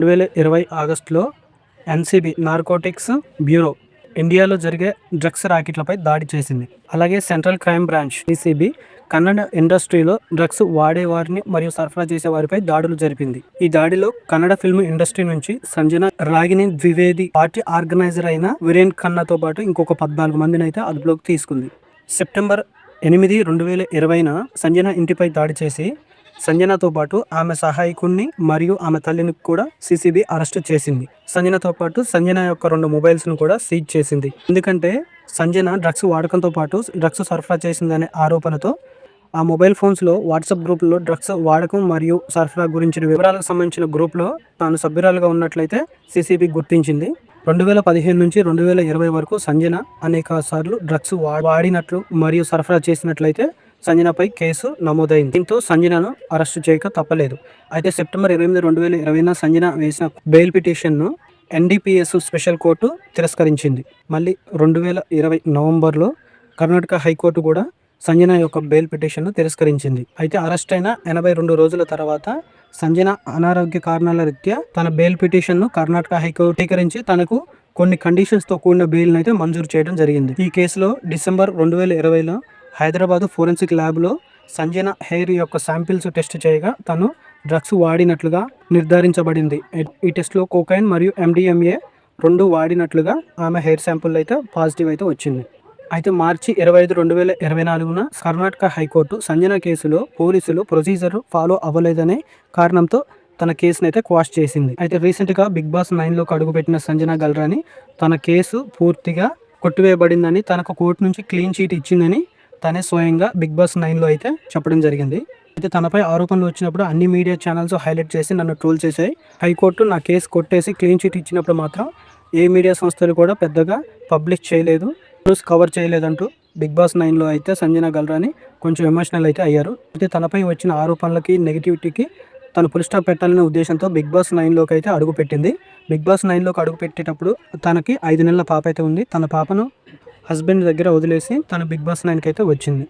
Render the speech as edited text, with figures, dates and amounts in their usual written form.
2020 ఆగస్టులో NCB narcotics bureau ఇండియాలో జరిగే డ్రగ్స్ ర్యాకెట్లపై దాడి చేసింది. అలాగే central crime branch CCB Kannada ఇండస్ట్రీలో డ్రగ్స్ వాడేవారిని మరియు సరఫరా చేసే వారిపై దాడులు జరిపింది. ఈ దాడిలో కన్నడ ఫిల్మ్ ఇండస్ట్రీ నుంచి సంజన, రాగిని ద్వివేది, పార్టీ ఆర్గనైజర్ అయిన వీరేన్ ఖన్నాతో పాటు ఇంకొక 14 మందిని అయితే అదుపులోకి తీసుకుంది. సెప్టెంబర్ 8, 2020న సంజన ఇంటిపై దాడి చేసి సంజనతో పాటు ఆమె సహాయకుడిని మరియు ఆమె తల్లిని కూడా సిసిబి అరెస్ట్ చేసింది. సంజనతో పాటు సంజన యొక్క 2 మొబైల్స్ ను కూడా సీజ్ చేసింది. ఎందుకంటే సంజన డ్రగ్స్ వాడకంతో పాటు డ్రగ్స్ సరఫరా చేసిందనే ఆరోపణతో ఆ మొబైల్ ఫోన్స్లో వాట్సాప్ గ్రూప్లో డ్రగ్స్ వాడకం మరియు సరఫరా గురించిన వివరాలకు సంబంధించిన గ్రూప్లో తాను సభ్యురాలుగా ఉన్నట్లయితే సిసిబి గుర్తించింది. 2015 నుంచి 2020 వరకు సంజన అనేక సార్లు డ్రగ్స్ వాడినట్లు మరియు సరఫరా చేసినట్లయితే సంజనపై కేసు నమోదైంది. దీంతో సంజనను అరెస్టు చేయక తప్పలేదు. అయితే సెప్టెంబర్ 8, 2020న సంజన వేసిన బెయిల్ పిటిషన్ను ఎన్డీపీఎస్ స్పెషల్ కోర్టు తిరస్కరించింది. మళ్ళీ 2020 నవంబర్లో కర్ణాటక హైకోర్టు కూడా సంజన యొక్క బెయిల్ పిటిషన్ను తిరస్కరించింది. అయితే అరెస్ట్ అయిన 82 రోజుల తర్వాత సంజన అనారోగ్య కారణాల రీత్యా తన బెయిల్ పిటిషన్ను కర్ణాటక హైకోర్టు స్వీకరించి తనకు కొన్ని కండిషన్స్తో కూడిన బెయిల్ను అయితే మంజూరు చేయడం జరిగింది. ఈ కేసులో డిసెంబర్ 2020లో హైదరాబాద్ ఫోరెన్సిక్ ల్యాబ్లో సంజన హెయిర్ యొక్క శాంపిల్స్ టెస్ట్ చేయగా తను డ్రగ్స్ వాడినట్లుగా నిర్ధారించబడింది. ఈ టెస్ట్లో కోకైన్ మరియు ఎండిఎంఏ 2 వాడినట్లుగా ఆమె హెయిర్ శాంపుల్ అయితే పాజిటివ్ అయితే వచ్చింది. అయితే మార్చి 25, 2024న కర్ణాటక హైకోర్టు సంజన కేసులో పోలీసులు ప్రొసీజర్ ఫాలో అవ్వలేదనే కారణంతో తన కేసును అయితే క్వాష్ చేసింది. అయితే రీసెంట్గా బిగ్ బాస్ 9లోకి అడుగుపెట్టిన సంజన గల్రాని తన కేసు పూర్తిగా కొట్టివేయబడిందని, తనకు కోర్టు నుంచి క్లీన్ చీట్ ఇచ్చిందని తనే స్వయంగా బిగ్ బాస్ 9లో అయితే చెప్పడం జరిగింది. అయితే తనపై ఆరోపణలు వచ్చినప్పుడు అన్ని మీడియా ఛానల్స్ హైలైట్ చేసి నన్ను ట్రోల్ చేశాయి. హైకోర్టు నా కేసు కొట్టేసి క్లీన్ చీట్ ఇచ్చినప్పుడు మాత్రం ఏ మీడియా సంస్థలు కూడా పెద్దగా పబ్లిష్ చేయలేదు, న్యూస్ కవర్ చేయలేదంటూ బిగ్ బాస్ 9లో అయితే సంజన గల్రాని కొంచెం ఎమోషనల్ అయితే అయ్యారు. అయితే తనపై వచ్చిన ఆరోపణలకి నెగిటివిటీకి తను ఫుల్ స్టాప్ పెట్టాలనే ఉద్దేశంతో బిగ్ బాస్ 9లోకి అయితే అడుగుపెట్టింది. బిగ్ బాస్ 9లోకి అడుగుపెట్టేటప్పుడు తనకి 5 నెలల పాప అయితే ఉంది. తన పాపను హస్బెండ్ దగ్గర వదిలేసి తను బిగ్ బాస్ 9కి అయితే వచ్చింది.